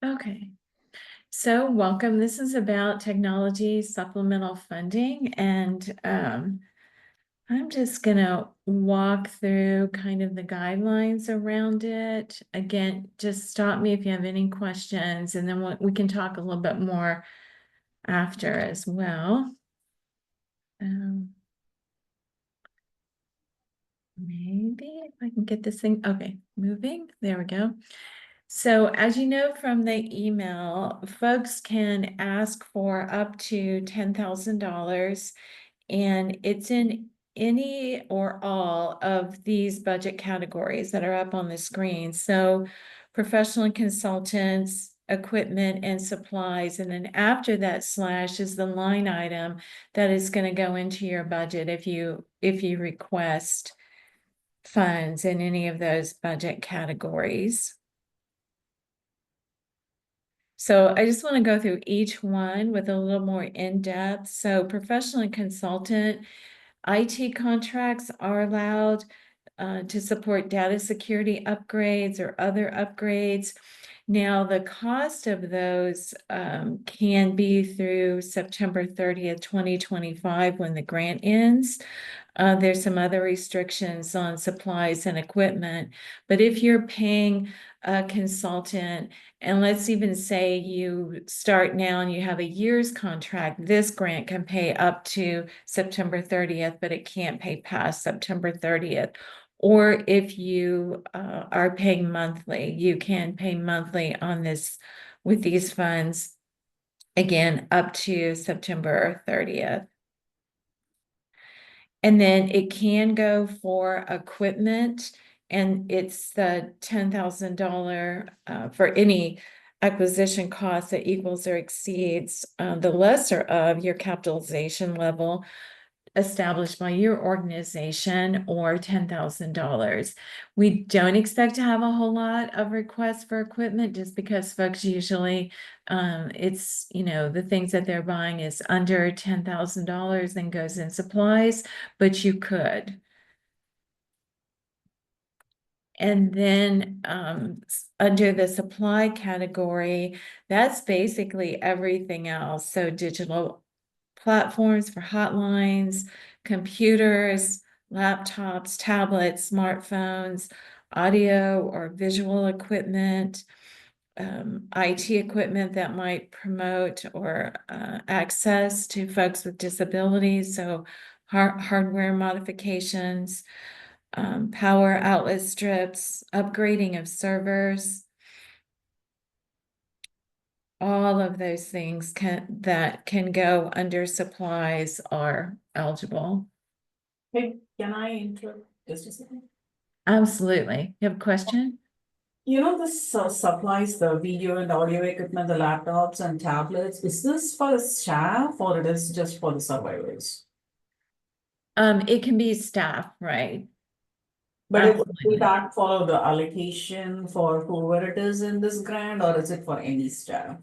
Okay, so welcome. This is about technology supplemental funding, and I'm just gonna walk through kind of the guidelines around it. Again, just stop me if you have any questions, and then we can talk a little bit more after as well. Maybe if I can get this thing, okay, moving, there we go. So as you know from the email, folks can ask for up to $10,000, and it's in any or all of these budget categories that are up on the screen. So professional consultants, equipment and supplies, and then after that slash is the line item that is going to go into your budget if you request funds in any of those budget categories. So I just want to go through each one with a little more in-depth. So professional and consultant, IT contracts are allowed to support data security upgrades or other upgrades. Now, the cost of those can be through September 30th, 2025 when the grant ends. There's some other restrictions on supplies and equipment, but if you're paying a consultant, and let's even say you start now and you have a year's contract, this grant can pay up to September 30th, but it can't pay past September 30th. Or if you are paying monthly, you can pay monthly on this with these funds, again, up to September 30th. And then it can go for equipment, and it's the $10,000 for any acquisition cost that equals or exceeds the lesser of your capitalization level established by your organization, or $10,000. We don't expect to have a whole lot of requests for equipment just because folks usually, it's, the things that they're buying is under $10,000 and goes in supplies, but you could. And then under the supply category, that's basically everything else. So digital platforms for hotlines, computers, laptops, tablets, smartphones, audio or visual equipment, IT equipment that might promote or access to folks with disabilities, so hardware modifications, power outlet strips, upgrading of servers. All of those things that can go under supplies are eligible. Hey, can I interrupt just a second? Absolutely. You have a question? This supplies the video and audio equipment, the laptops and tablets. Is this for the staff or it is just for the survivors? It can be staff, right? But will Absolutely. that follow the allocation for whoever it is in this grant, or is it for any staff?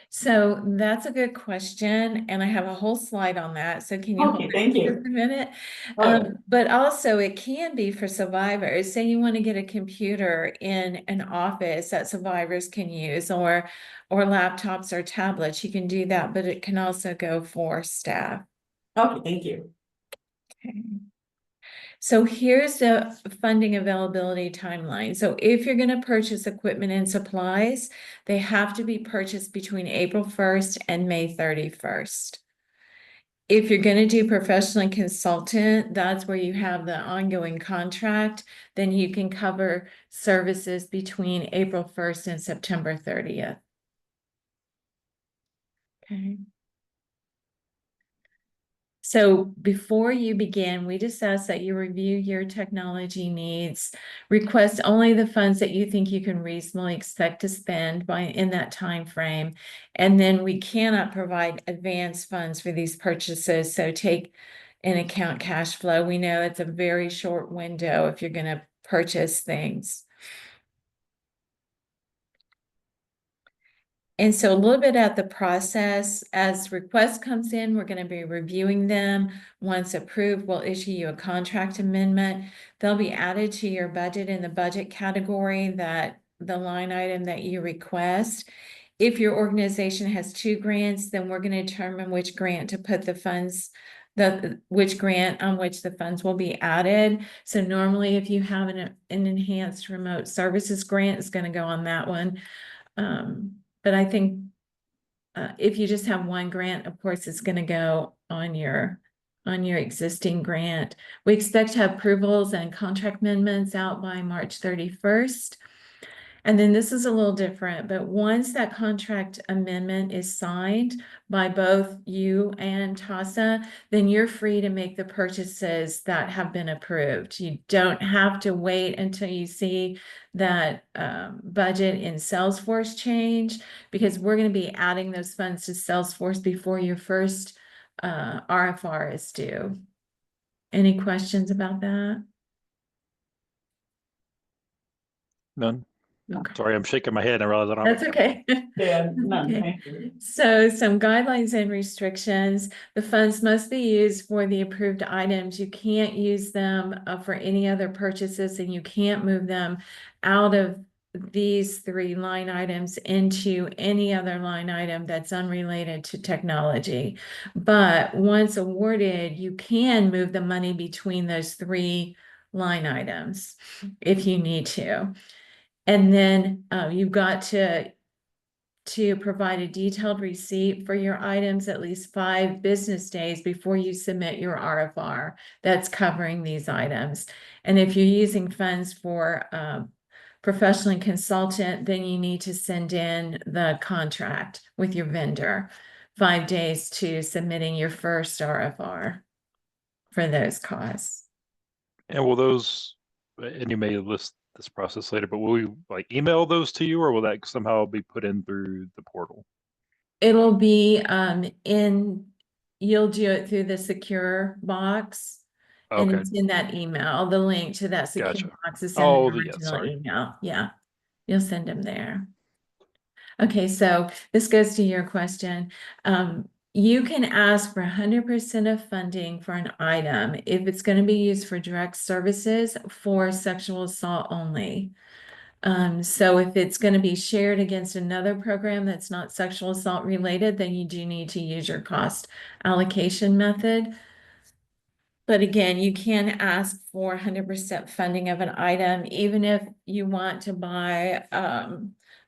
So that's a good question, and I have a whole slide on that. So can you hold Okay, it thank for you. just a minute? Okay. But also it can be for survivors. Say you want to get a computer in an office that survivors can use, or laptops or tablets, you can do that, but it can also go for staff. Okay, thank you. Okay. So here's the funding availability timeline. So if you're going to purchase equipment and supplies, they have to be purchased between April 1st and May 31st. If you're going to do professional consultant, that's where you have the ongoing contract, then you can cover services between April 1st and September 30th. Okay. So before you begin, we just ask that you review your technology needs, request only the funds that you think you can reasonably expect to spend in that time frame. And then we cannot provide advance funds for these purchases. So take in account cash flow. We know it's a very short window if you're going to purchase things. And so a little bit at the process, as request comes in, we're going to be reviewing them. Once approved, we'll issue you a contract amendment. They'll be added to your budget in the budget category that the line item that you request. If your organization has 2 grants, then we're gonna determine which grant to put the funds, which grant on which the funds will be added. So normally if you have an enhanced remote services grant, it's gonna go on that one. But I think if you just have 1 grant, of course, it's gonna go on your existing grant. We expect to have approvals and contract amendments out by March 31st. And then this is a little different, but once that contract amendment is signed by both you and TASA, then you're free to make the purchases that have been approved. You don't have to wait until you see that budget in Salesforce change, because we're going to be adding those funds to Salesforce before your first RFR is due. Any questions about that? None. Okay. Sorry, I'm shaking my head. I realize I don't have That's a okay. Yeah, none, Okay. thank you. So some guidelines and restrictions, the funds must be used for the approved items. You can't use them for any other purchases, and you can't move them out of these 3 line items into any other line item that's unrelated to technology. But once awarded, you can move the money between those 3 line items if you need to. And then you've got to provide a detailed receipt for your items at least 5 business days before you submit your RFR that's covering these items. And if you're using funds for professional consultant, then you need to send in the contract with your vendor 5 days to submitting your first RFR for those costs. And will those, and you may list this process later, but will we like email those to you, or will that somehow be put in through the portal? It'll be you'll do it through the secure box. And Okay, it's in that email, the link to that secure gotcha. box is in Oh, the yeah, original sorry. email. Yeah, you'll send them there. Okay, so this goes to your question. You can ask for 100% of funding for an item if it's going to be used for direct services for sexual assault only. So if it's going to be shared against another program that's not sexual assault related, then you do need to use your cost allocation method. But again, you can ask for 100% funding of an item, even if you want to buy,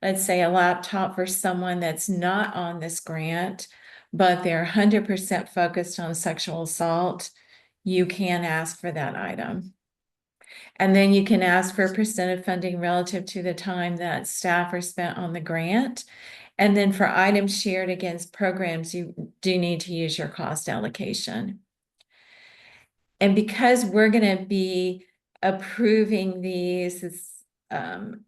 let's say, a laptop for someone that's not on this grant, but they're 100% focused on sexual assault, you can ask for that item. And then you can ask for a percent of funding relative to the time that staff are spent on the grant. And then for items shared against programs, you do need to use your cost allocation. And because we're going to be approving these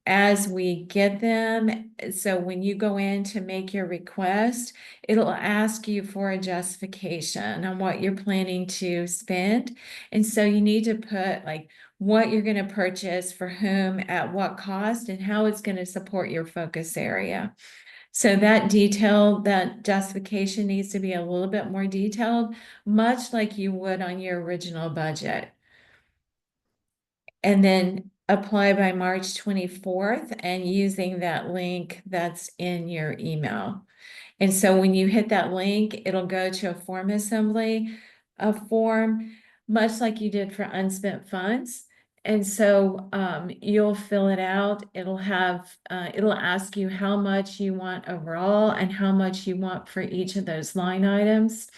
as we get them, so when you go in to make your request, it'll ask you for a justification on what you're planning to spend. And so you need to put like what you're going to purchase for whom, at what cost, and how it's going to support your focus area. So that justification needs to be a little bit more detailed, much like you would on your original budget. And then apply by March 24th and using that link that's in your email. And so when you hit that link, it'll go to a form assembly, a form, much like you did for unspent funds. And so you'll fill it out. It'll ask you how much you want overall and how much you want for each of those line items,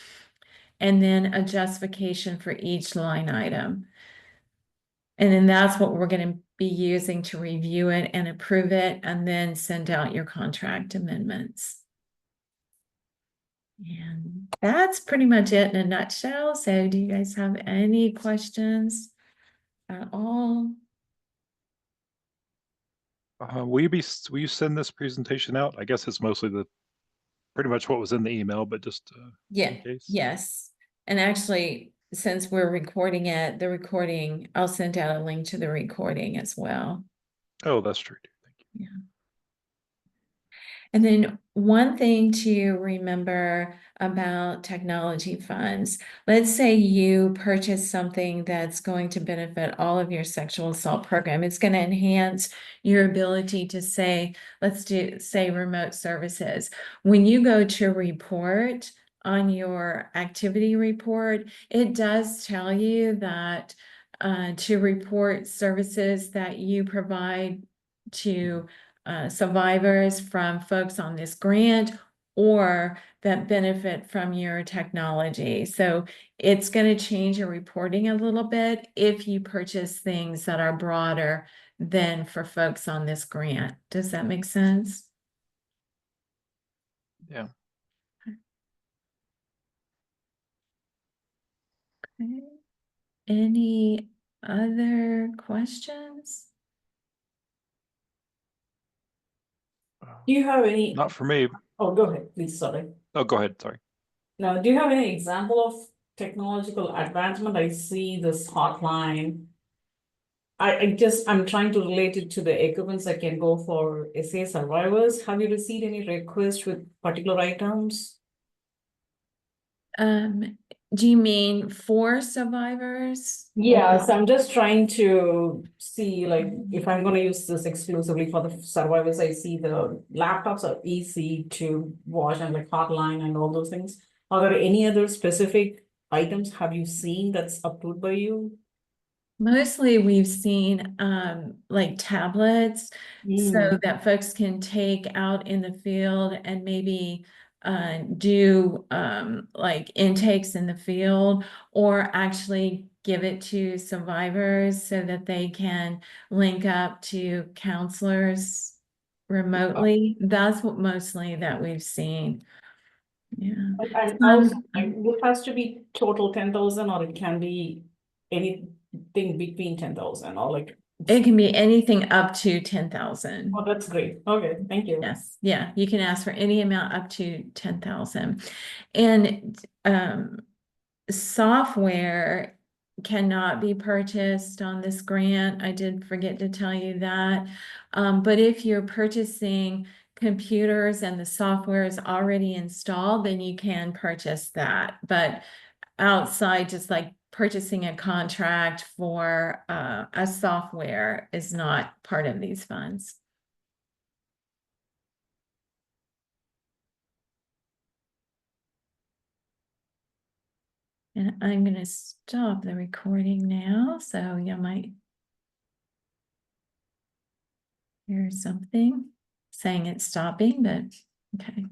and then a justification for each line item. And then that's what we're going to be using to review it and approve it, and then send out your contract amendments. And that's pretty much it in a nutshell. So do you guys have any questions at all? Will you send this presentation out? I guess it's mostly pretty much what was in the email, but just Yeah, in case. yes. And actually, since we're recording it, I'll send out a link to the recording as well. Oh, that's true. Thank you. Yeah. And then one thing to remember about technology funds, let's say you purchase something that's going to benefit all of your sexual assault program. It's going to enhance your ability to say, let's do, say, remote services. When you go to report on your activity report, it does tell you that to report services that you provide to survivors from folks on this grant or that benefit from your technology. So it's going to change your reporting a little bit if you purchase things that are broader than for folks on this grant. Does that make sense? Yeah. Okay. Any other questions? Do you have any? Not for me. Oh, go ahead, please, sorry. Oh, go ahead. Sorry. Now, do you have any example of technological advancement? I see this hotline. I'm trying to relate it to the equipments that can go for SA survivors. Have you received any requests with particular items? Do you mean for survivors? Yes, I'm just trying to see, like, if I'm gonna use this exclusively for the survivors, I see the laptops are easy to watch and like hotline and all those things. Are there any other specific items have you seen that's approved by you? Mostly we've seen like tablets so that folks can take out in the field and maybe do like intakes in the field or actually give it to survivors so that they can link up to counselors remotely. That's what mostly that we've seen. Yeah. And also, Um, it has to be total 10,000 or it can be anything between 10,000 or like. It can be anything up to 10,000. Oh, that's great. Okay, thank you. Yes, yeah, you can ask for any amount up to 10,000. And software cannot be purchased on this grant. I did forget to tell you that. But if you're purchasing computers and the software is already installed, then you can purchase that. But outside, just like purchasing a contract for a software is not part of these funds. And I'm going to stop the recording now, so you might hear something saying it's stopping, but okay.